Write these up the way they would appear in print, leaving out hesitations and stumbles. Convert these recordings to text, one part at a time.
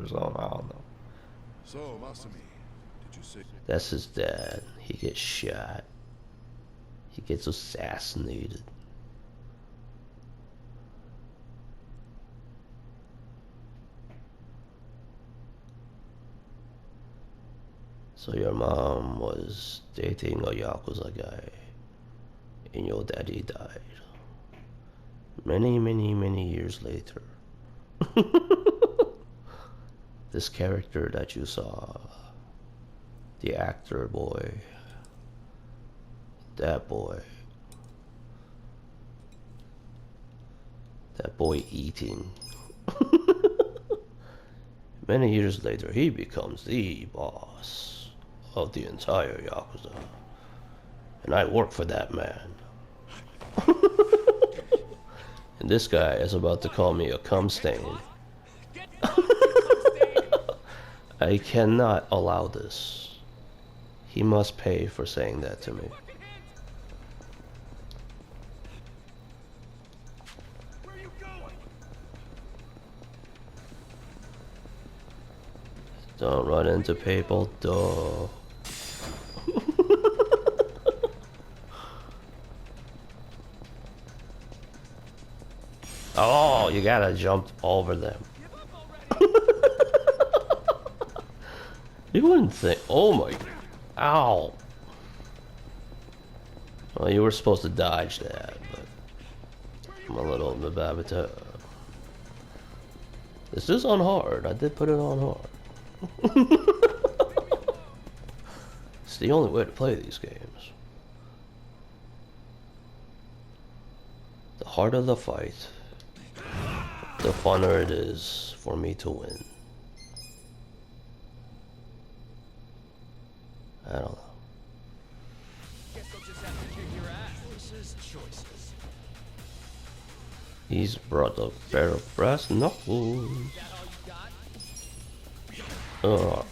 or something. I don't know. So, Masami, did you say? That's his dad. He gets shot. He gets assassinated. So your mom was dating a Yakuza guy, and your daddy died. Many, many, many years later. This character that you saw, the actor boy, that boy eating. Many years later, he becomes the boss of the entire Yakuza. And I work for that man. And this guy is about to call me a cum stain. I cannot allow this. He must pay for saying that to me. Don't run into people, duh. Oh, you gotta jump over them. You wouldn't think, oh my, ow. Well, you were supposed to dodge that, but I'm a little babita. This is on hard. I did put it on hard. It's the only way to play these games. The harder the fight, the funner it is for me to win. I don't know. Guess I'll just have to kick your ass. Choices. He's brought a pair of brass knuckles. Now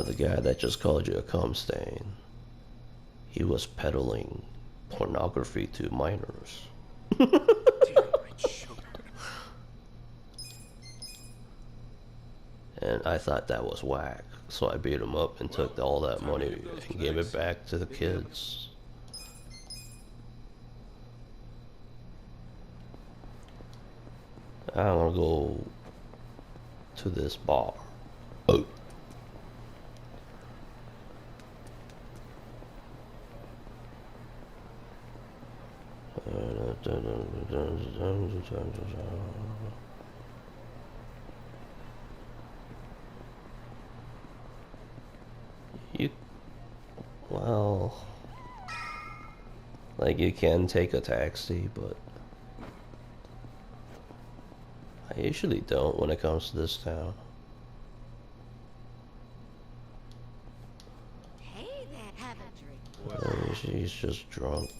the guy that just called you a cum stain, he was peddling pornography to minors. And I thought that was whack, so I beat him up and took all that money and gave it back to the kids. I want to go to this bar. Oh. Well, like you can take a taxi, but I usually don't when it comes to this town. Hey there, have a drink. She's just drunk.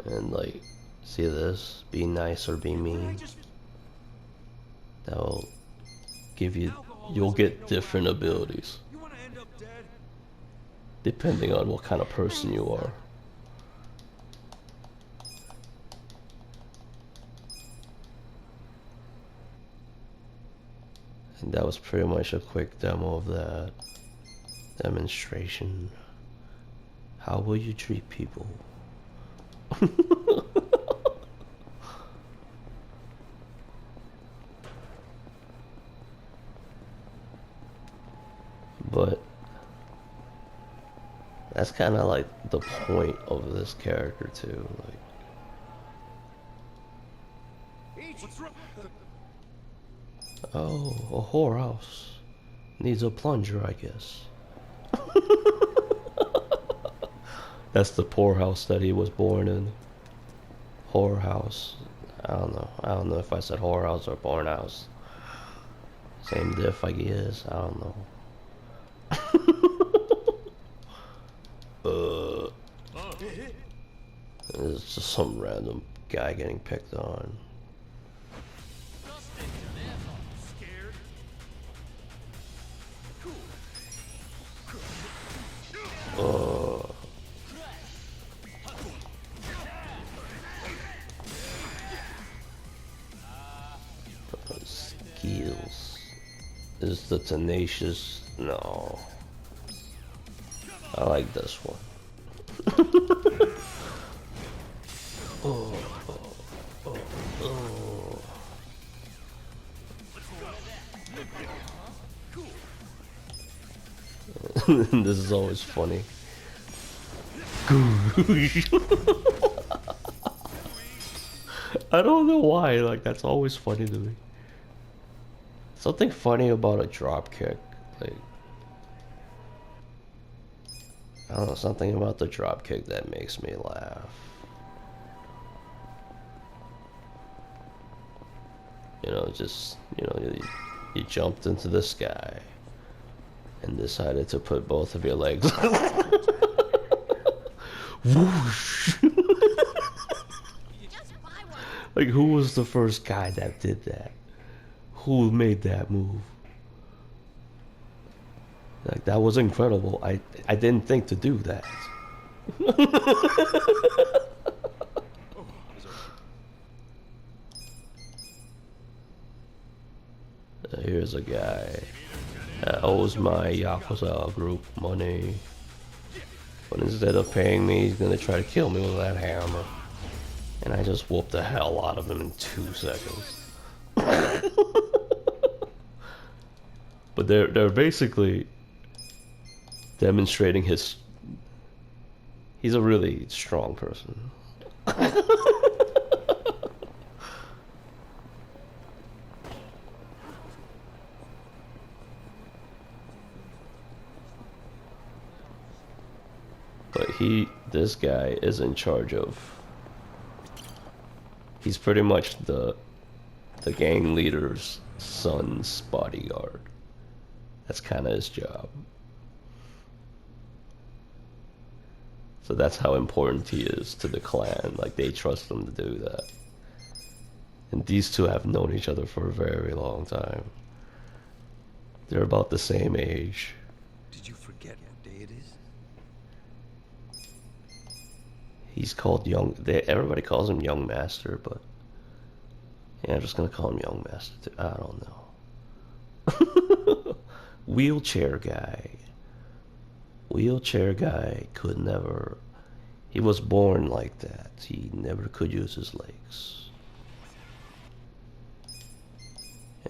And like, see this? Be nice or be mean. That'll give you, you'll get different abilities. Depending on what kind of person you are. And that was pretty much a quick demo of that demonstration. How will you treat people? But that's kind of like the point of this character too. Like, oh, a whorehouse needs a plunger, I guess. That's the poorhouse that he was born in. Whorehouse. I don't know. I don't know if I said whorehouse or born house. Same diff, I guess. I don't know. It's just some random guy getting picked on. is the tenacious. No, I like this one. Oh, oh, oh, oh. This is always funny. I don't know why, like that's always funny to me. Something funny about a drop kick, like I don't know, something about the drop kick that makes me laugh. You know, just you jumped into the sky and decided to put both of your legs. Whoosh! Like, who was the first guy that did that? Who made that move? Like, that was incredible. I didn't think to do that. Here's a guy that owes my Yakuza group money. But instead of paying me, he's gonna try to kill me with that hammer. And I just whooped the hell out of him in 2 seconds. But they're basically demonstrating his... He's a really strong person. But this guy is in charge of... He's pretty much the gang leader's son's bodyguard. That's kind of his job. So that's how important he is to the clan. Like, they trust him to do that. And these two have known each other for a very long time. They're about the same age. Did you forget what day it is? He's called Young... everybody calls him Young Master, but... Yeah, I'm just gonna call him Young Master too. I don't know. Wheelchair guy. Wheelchair guy could never... He was born like that. He never could use his legs.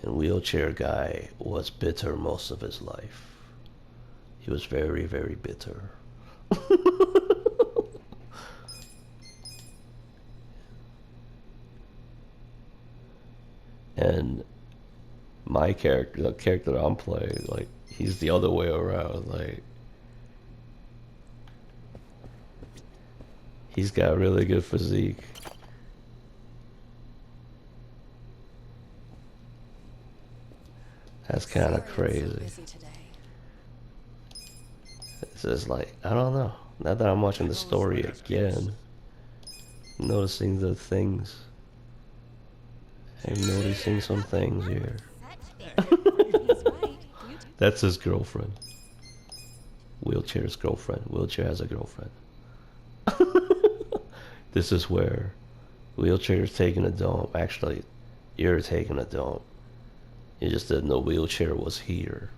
And wheelchair guy was bitter most of his life. He was very, very bitter. And my character, the character that I'm playing, like, he's the other way around. Like, he's got really good physique. That's kind of crazy. It's just like, I don't know. Now that I'm watching the story again, I'm noticing the things. I'm noticing some things here. That's his girlfriend. Wheelchair's girlfriend. Wheelchair has a girlfriend. This is where Wheelchair's taking a dump. Actually, you're taking a dump. You just didn't know Wheelchair was here.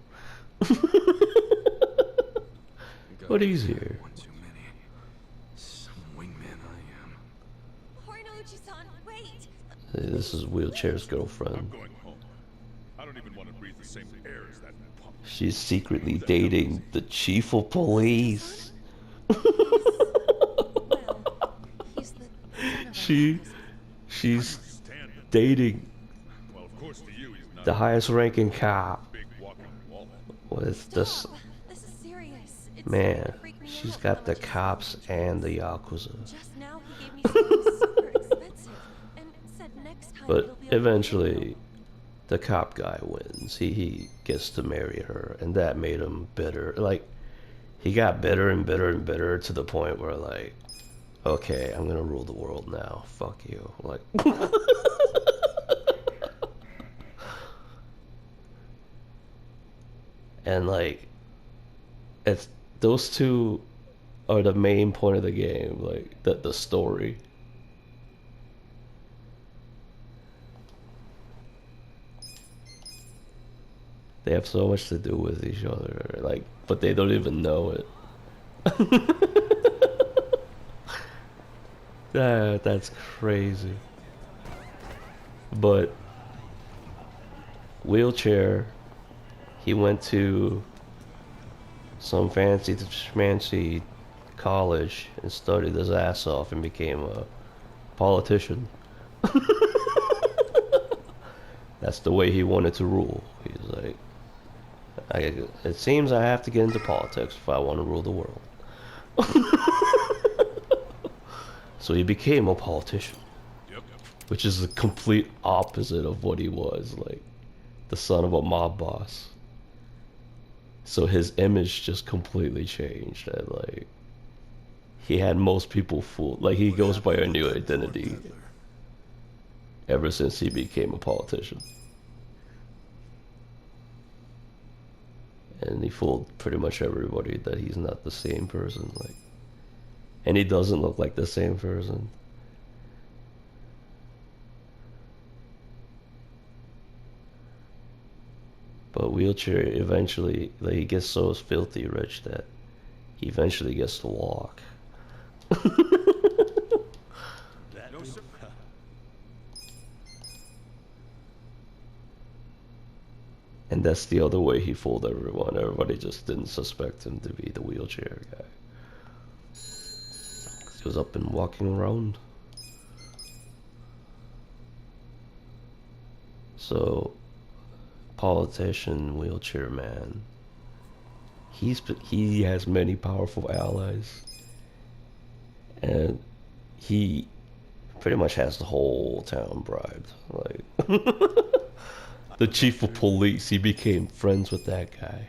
But he's here. One too many. Some wingman I am. Horinochi-san, wait! This is Wheelchair's I'm girlfriend. going home. I don't even want to breathe the same air as that punk. She's secretly dating the chief of police. She's dating Well, of course, to you, he's not the highest ranking cop. a big walking wall. With this This is serious. It's man, freaking me she's out, got the Horinochi-san. cops and the Yakuza. Just now he gave me something super expensive and said next time But it'll be okay. eventually, the cop guy wins. He gets to marry her, and that made him bitter. Like, he got bitter and bitter and bitter to the point where, like, okay, I'm gonna rule the world now. Fuck you. Like, and like, it's those two are the main point of the game. Like, the story. They have so much to do with each other, like, but they don't even know it. That's crazy. But wheelchair, he went to some fancy college and studied his ass off and became a politician. That's the way he wanted to rule. He's like, it seems I have to get into politics if I want to rule the world. So he became a politician, which is the complete opposite of what he was, like the son of a mob boss. So his image just completely changed, and like he had most people fooled. Like he goes by a new identity ever since he became a politician. And he fooled pretty much everybody that he's not the same person, like, and he doesn't look like the same person. But wheelchair eventually, like, he gets so filthy rich that he eventually gets to walk. And that's the other way he fooled everyone. Everybody just didn't suspect him to be the wheelchair guy. He was up and walking around. So, politician, wheelchair man. He has many powerful allies. And he pretty much has the whole town bribed. Like, the chief of police, he became friends with that guy.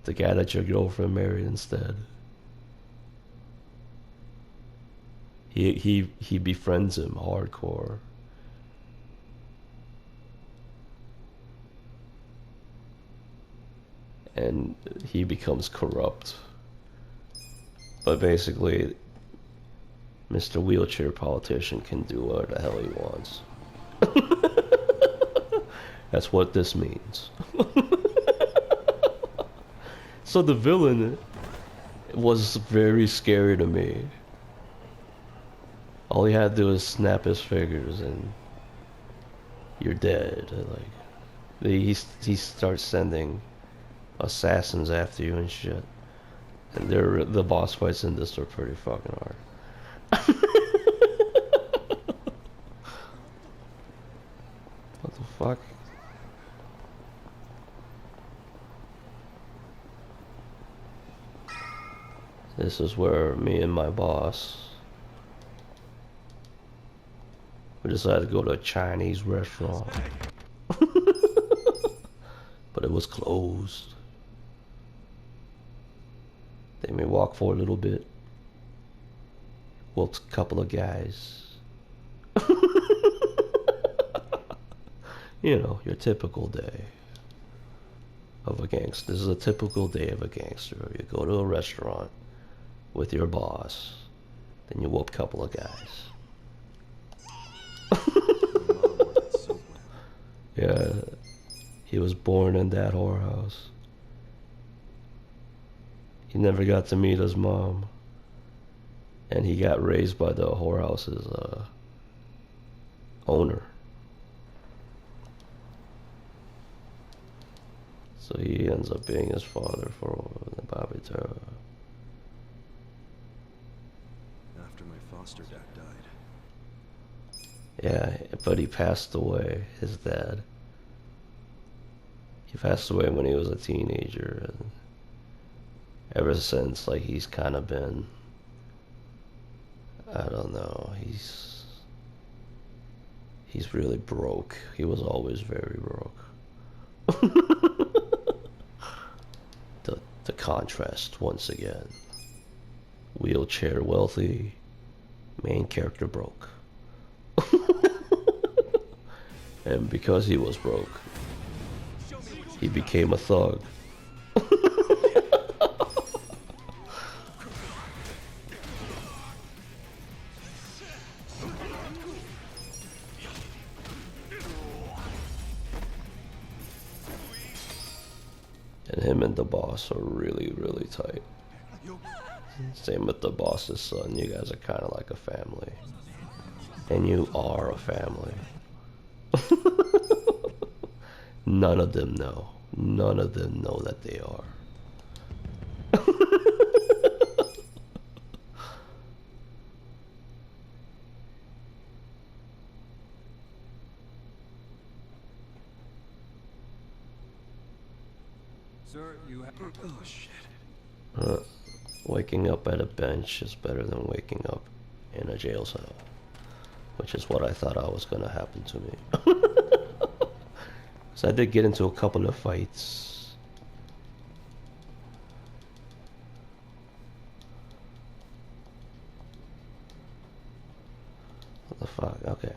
The guy that your girlfriend married instead. He befriends him hardcore. And he becomes corrupt. But basically, Mr. Wheelchair Politician can do what the hell he wants. That's what this means. So the villain was very scary to me. All he had to do was snap his fingers and you're dead. Like he starts sending assassins after you and shit. And the boss fights in this are pretty fucking hard. What the fuck? This is where me and my boss, we decided to go to a Chinese restaurant. But it was closed. Then we walked for a little bit. Walked a couple of guys. You know, your typical day of a gangster. This is a typical day of a gangster. You go to a restaurant with your boss, then you whoop a couple of guys. Yeah, he was born in that whorehouse. He never got to meet his mom, and he got raised by the whorehouse's owner. So he ends up being his father for the Bobby Terra. After my foster dad died. Yeah, but he passed away, his dad. He passed away when he was a teenager, and ever since, like, he's kind of been, I don't know, he's really broke. He was always very broke. The contrast once again. Wheelchair wealthy, main character broke. And because he was broke, he became a thug. Him and the boss are really, really tight. Same with the boss's son. You guys are kind of like a family. And you are a family. None of them know. None of them know that they are. Sir, you have. Oh shit. Waking up at a bench is better than waking up in a jail cell. Which is what I thought I was gonna happen to me. So I did get into a couple of fights. What the fuck? Okay.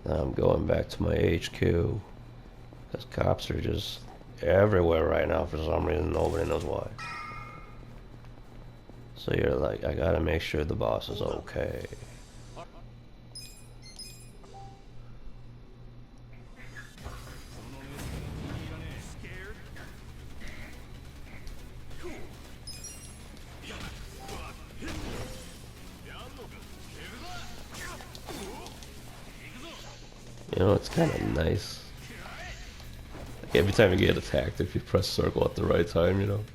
Now I'm going back to my HQ. Because cops are just everywhere right now for some reason. Nobody knows why. So you're like, I gotta make sure the boss is okay. You know, it's kind of nice. Like every time you get attacked, if you press circle at the right time, you know.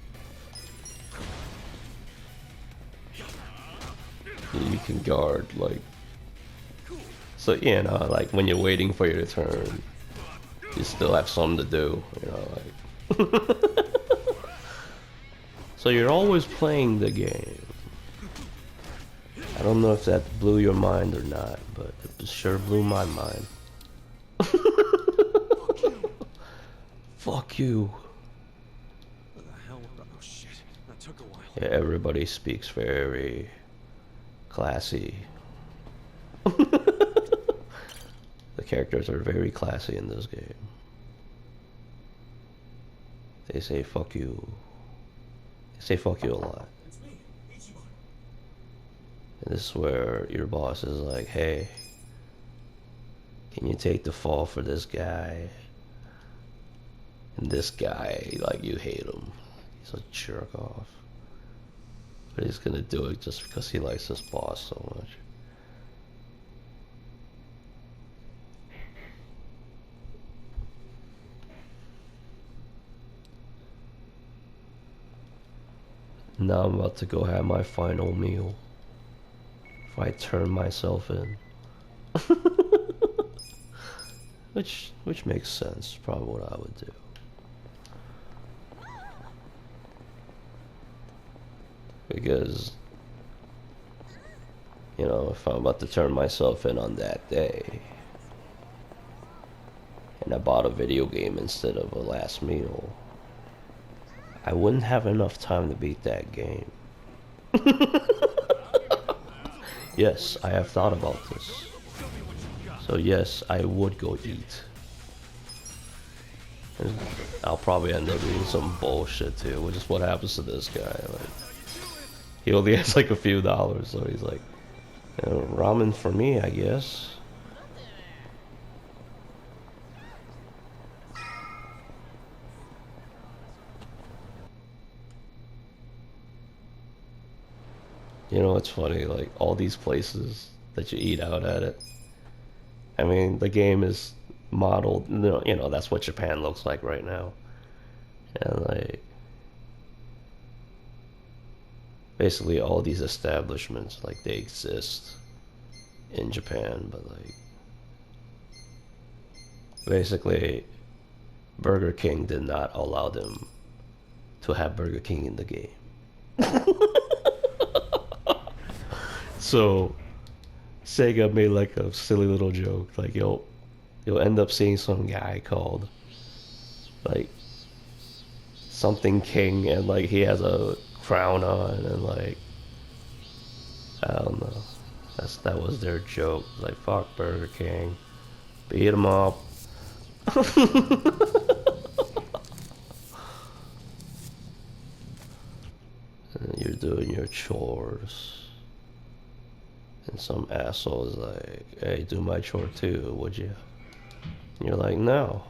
You can guard, like. So, you know, like when you're waiting for your turn, you still have something to do, you know, like. So you're always playing the game. I don't know if that blew your mind or not, but it sure blew my mind. Fuck you. What the hell? Oh shit. That took a while. Yeah, everybody speaks very classy. The characters are very classy in this game. They say fuck you. They say fuck you a lot. And this is where your boss is like, hey, can you take the fall for this guy? And this guy, like, you hate him. He's a jerk off. But he's gonna do it just because he likes his boss so much. Now I'm about to go have my final meal. If I turn myself in. Which makes sense, probably what I would do. Because, you know, if I'm about to turn myself in on that day, and I bought a video game instead of a last meal, I wouldn't have enough time to beat that game. Yes, I have thought about this. So yes, I would go eat. And I'll probably end up eating some bullshit too, which is what happens to this guy. Like, he only has like a few dollars, so he's like, you know, ramen for me, I guess. You know, it's funny, like, all these places that you eat out at it. I mean, the game is modeled, you know, that's what Japan looks like right now. And, like, basically all these establishments, like, they exist in Japan, but, like, basically, Burger King did not allow them to have Burger King in the game. So Sega made like a silly little joke, like you'll end up seeing some guy called like something King, and like he has a crown on, and like I don't know. That was their joke. Like, fuck Burger King, beat him up. And you're doing your chores. And some asshole is like, hey, do my chore too, would you? And you're like, no.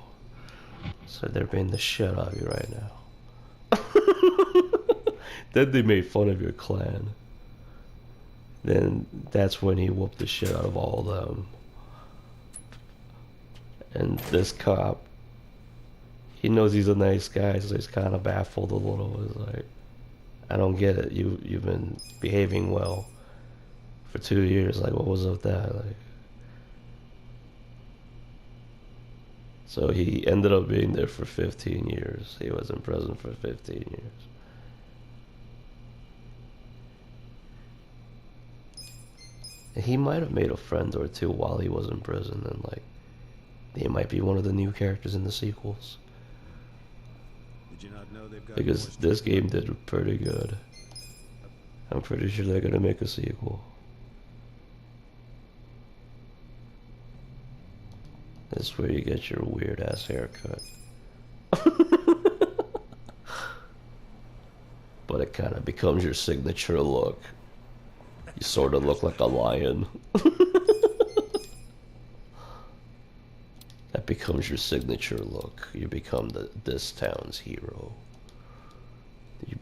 So they're beating the shit out of you right now. Then they made fun of your clan. Then that's when he whooped the shit out of all of them. And this cop, he knows he's a nice guy, so he's kind of baffled a little. He's like, I don't get it. You've been behaving well for 2 years. Like, what was up with that? Like, so he ended up being there for 15 years. He was in prison for 15 years. And he might have made a friend or two while he was in prison, and like, he might be one of the new characters in the sequels. Did you not know they've got Because more this game did pretty good. I'm pretty sure they're gonna make a sequel. That's where you get your weird ass haircut. But it kind of becomes your signature look. You sort of look like a lion. That becomes your signature look. You become this town's hero.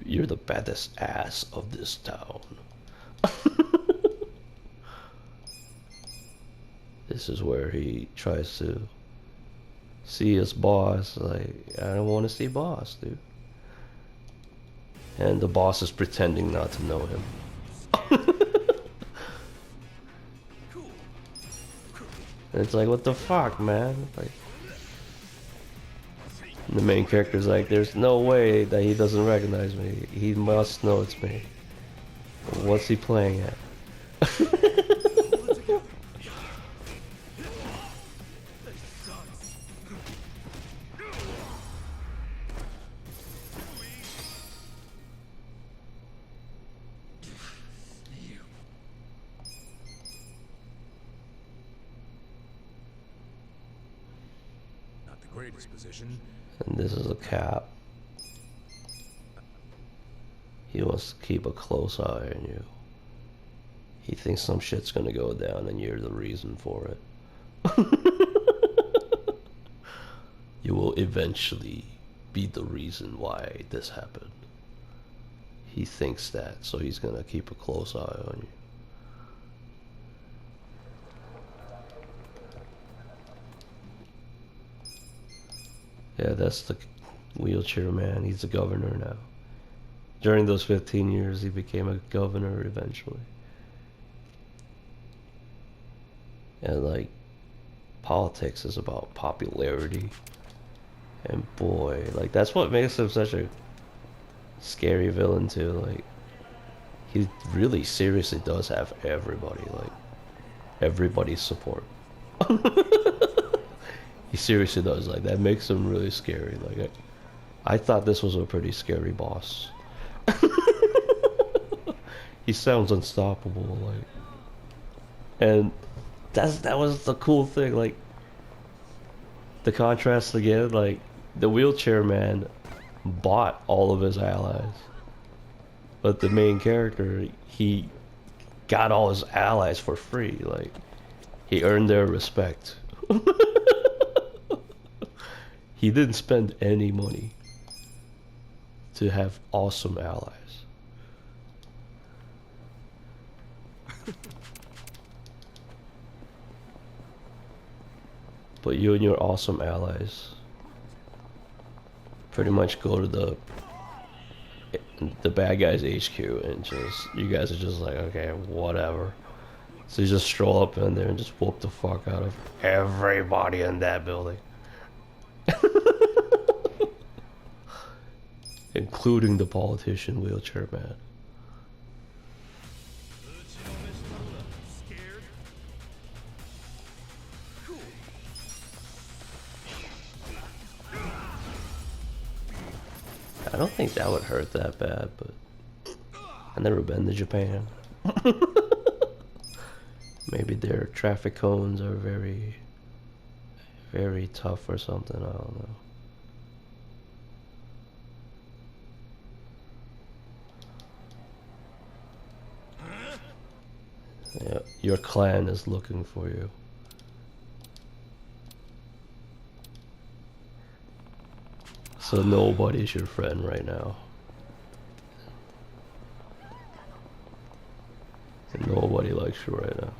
You're the baddest ass of this town. This is where he tries to see his boss. Like, I don't want to see boss, dude. And the boss is pretending not to know him. And it's like, what the fuck, man? Like, the main character's like, there's no way that he doesn't recognize me. He must know it's me. What's he playing at? not the greatest position. And this is a cap. He wants to keep a close eye on you. He thinks some shit's gonna go down and you're the reason for it. You will eventually be the reason why this happened. He thinks that, so he's gonna keep a close eye on you. Yeah, that's the wheelchair man. He's the governor now. During those 15 years, he became a governor eventually. And like, politics is about popularity. And boy, like, that's what makes him such a scary villain too. Like, he really seriously does have everybody, like, everybody's support. He seriously does. Like, that makes him really scary. Like, I thought this was a pretty scary boss. He sounds unstoppable, like, and that was the cool thing. Like, the contrast again, like, the wheelchair man bought all of his allies, but the main character, he got all his allies for free. Like, he earned their respect. He didn't spend any money to have awesome allies. But you and your awesome allies pretty much go to the bad guys HQ and just, you guys are just like, okay, whatever. So you just stroll up in there and just whoop the fuck out of everybody in that building. Including the politician wheelchair man. I don't think that would hurt that bad, but I've never been to Japan. Maybe their traffic cones are very, very tough or something, I don't know. Yeah, your clan is looking for you. So nobody's your friend right now. And nobody likes you right now.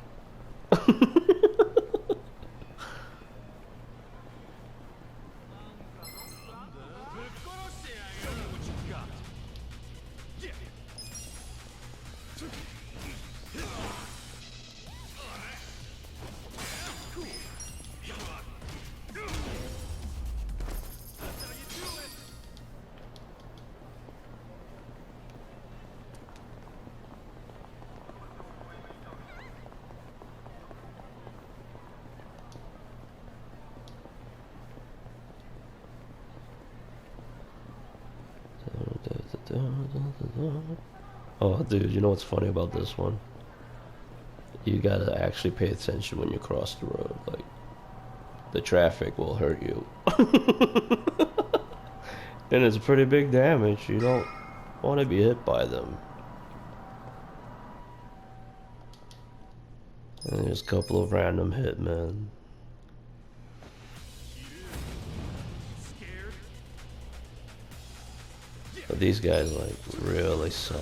Oh, dude, you know what's funny about this one? You gotta actually pay attention when you cross the road. Like, the traffic will hurt you. And it's pretty big damage. You don't want to be hit by them. And there's a couple of random hitmen. But these guys, like, really suck.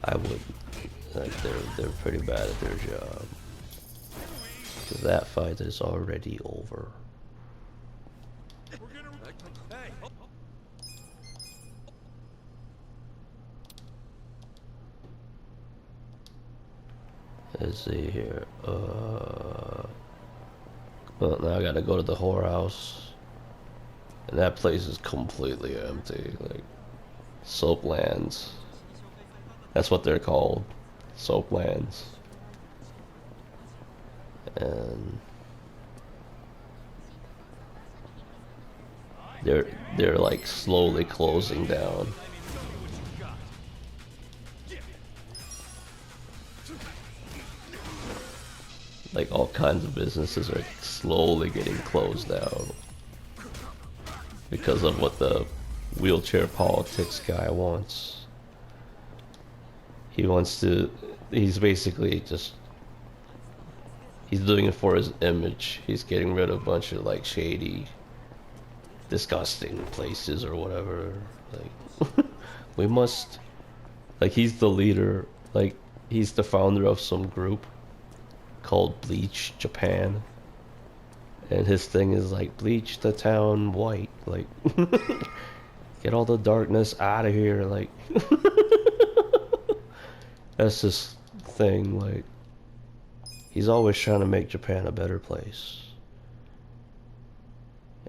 I would, like, they're pretty bad at their job. Because that fight is already over. Let's see here. Well, now I gotta go to the whorehouse. And that place is completely empty. Like, soaplands. That's what they're called. Soaplands. And they're like slowly closing down. Like, all kinds of businesses are slowly getting closed down because of what the wheelchair politics guy wants. He wants to, he's basically just, he's doing it for his image. He's getting rid of a bunch of, like, shady, disgusting places or whatever. Like, we must, like, he's the leader, like, he's the founder of some group called Bleach Japan, and his thing is like, bleach the town white, like, get all the darkness out of here, like. That's his thing. Like, he's always trying to make Japan a better place,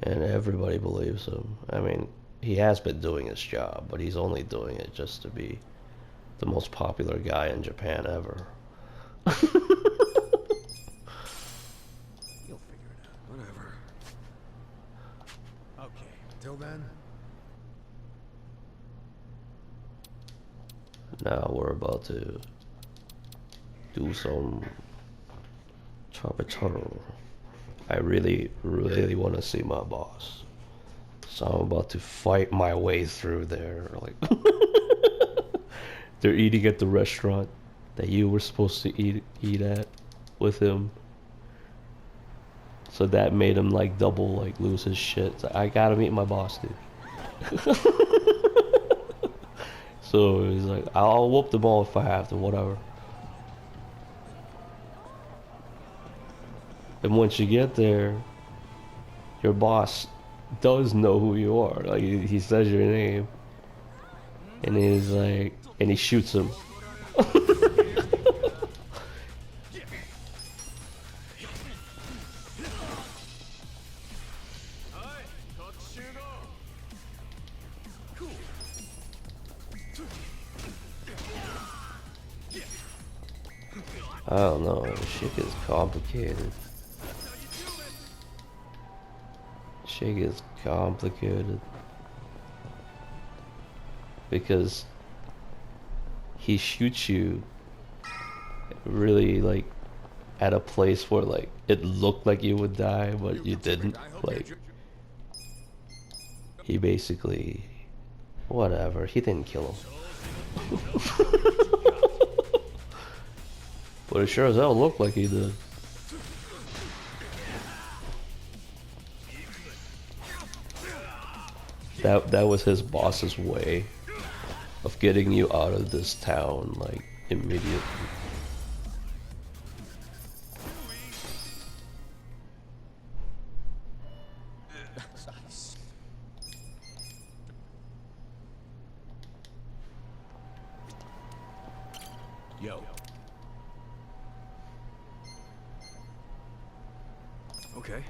and everybody believes him. I mean, he has been doing his job, but he's only doing it just to be the most popular guy in Japan ever. Whatever. Okay, till then. Now we're about to do some chopper. I really want to see my boss, so I'm about to fight my way through there. Like, they're eating at the restaurant that you were supposed to eat at with him. So that made him like double, like, lose his shit. So I gotta meet my boss, dude. So he's like, I'll whoop them all if I have to, whatever. And once you get there, your boss does know who you are. Like, he says your name, and he's like, and he shoots him. I don't know, shit gets complicated. Shit gets complicated. Because he shoots you really, like, at a place where, like, it looked like you would die, but you didn't. Like, he basically Whatever, he didn't kill him. But it sure as hell looked like he did. That was his boss's way of getting you out of this town, like, immediately. Yo. Okay.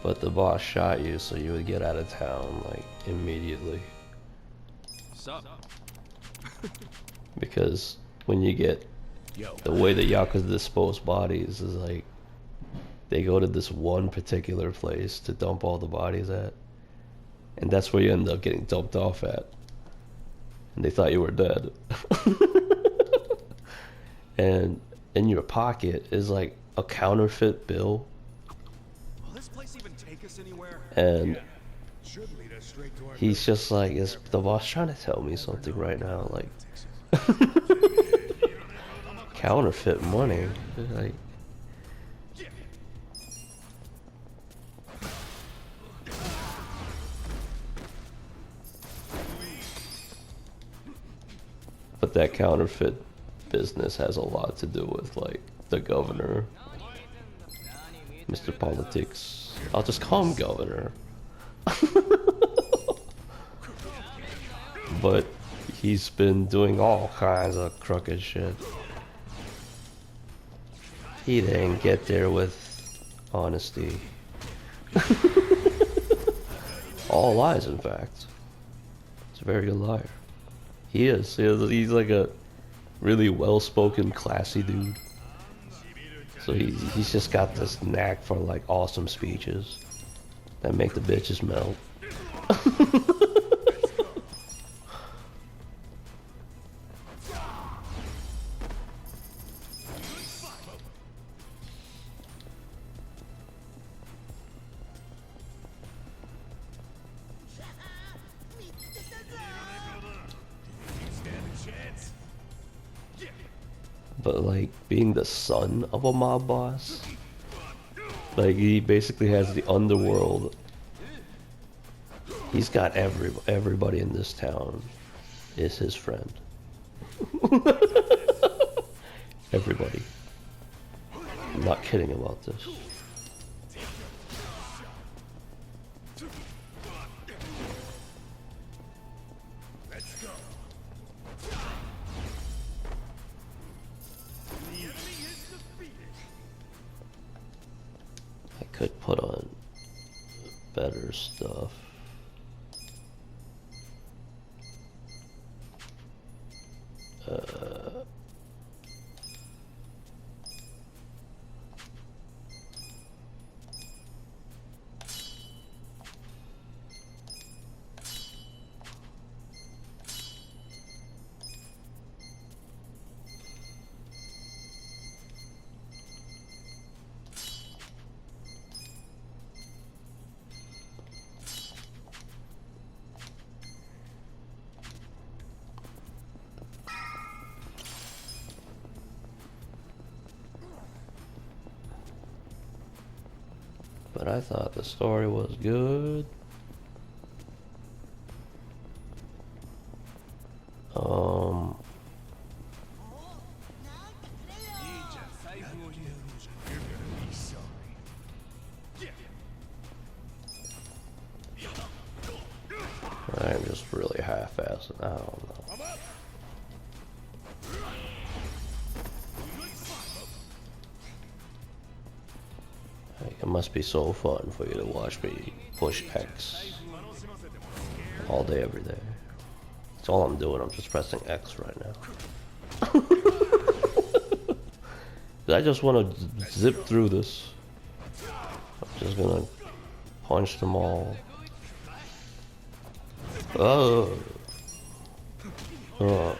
But the boss shot you, so you would get out of town, like, immediately. Sup? Because when you get Yo. the way that Yakuza dispose bodies is like they go to this one particular place to dump all the bodies at, and that's where you end up getting dumped off at, and they thought you were dead. And in your pocket is like a counterfeit bill, Will this place even take us anywhere? and Should lead us straight to our he's just like, is the boss trying to tell me something right now? Like, counterfeit money, like. But that counterfeit business has a lot to do with, like, the governor, Mr. Politics. I'll just call him governor. But he's been doing all kinds of crooked shit. He didn't get there with honesty. All lies, in fact. He's a very good liar. He is. He's like a really well-spoken, classy dude. So he's just got this knack for, like, awesome speeches that make the bitches melt. But, like, being the son of a mob boss, like, he basically has the underworld. He's got everybody in this town is his friend. Everybody. I'm not kidding about this. I could put on better stuff. But I thought the story was good. I'm just really half-assing. I don't know. Like, it must be so fun for you to watch me push X all day, every day. That's all I'm doing. I'm just pressing X right now. I just want to zip through this. I'm just gonna punch them all. Oh. Oh.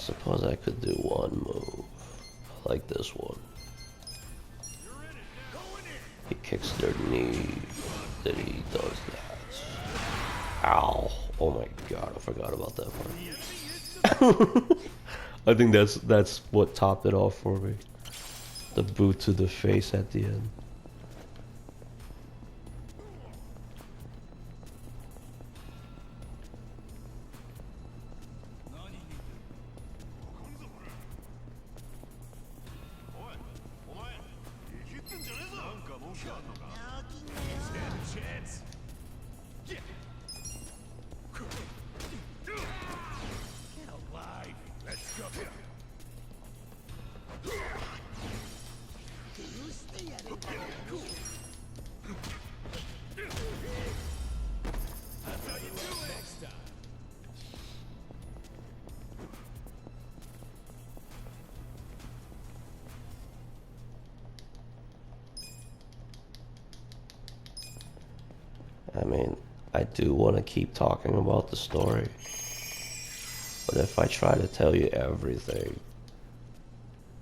suppose I could do one move. I like this one. He kicks their knee, then he does that. Ow. Oh my god, I forgot about that part. I think that's what topped it off for me. The boot to the face at the end. I mean, I do want to keep talking about the story, but if I try to tell you everything,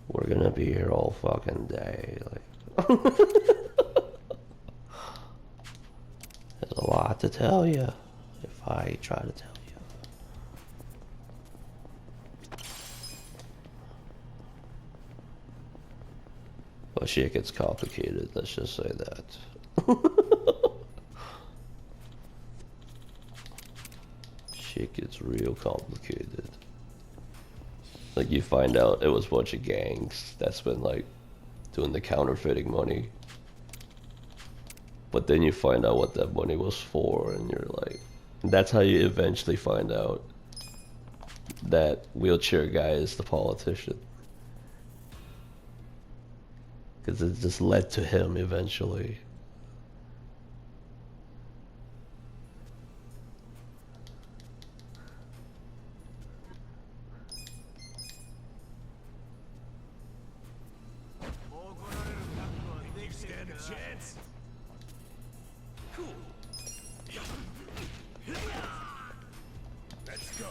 we're gonna be here all fucking day. Like, there's a lot to tell you if I try to tell you. But shit gets complicated, let's just say that. Shit gets real complicated. Like, you find out it was a bunch of gangs that's been like doing the counterfeiting money, but then you find out what that money was for, and you're like, that's how you eventually find out that wheelchair guy is the politician, because it just led to him eventually. Stand a chance. Cool. Let's go.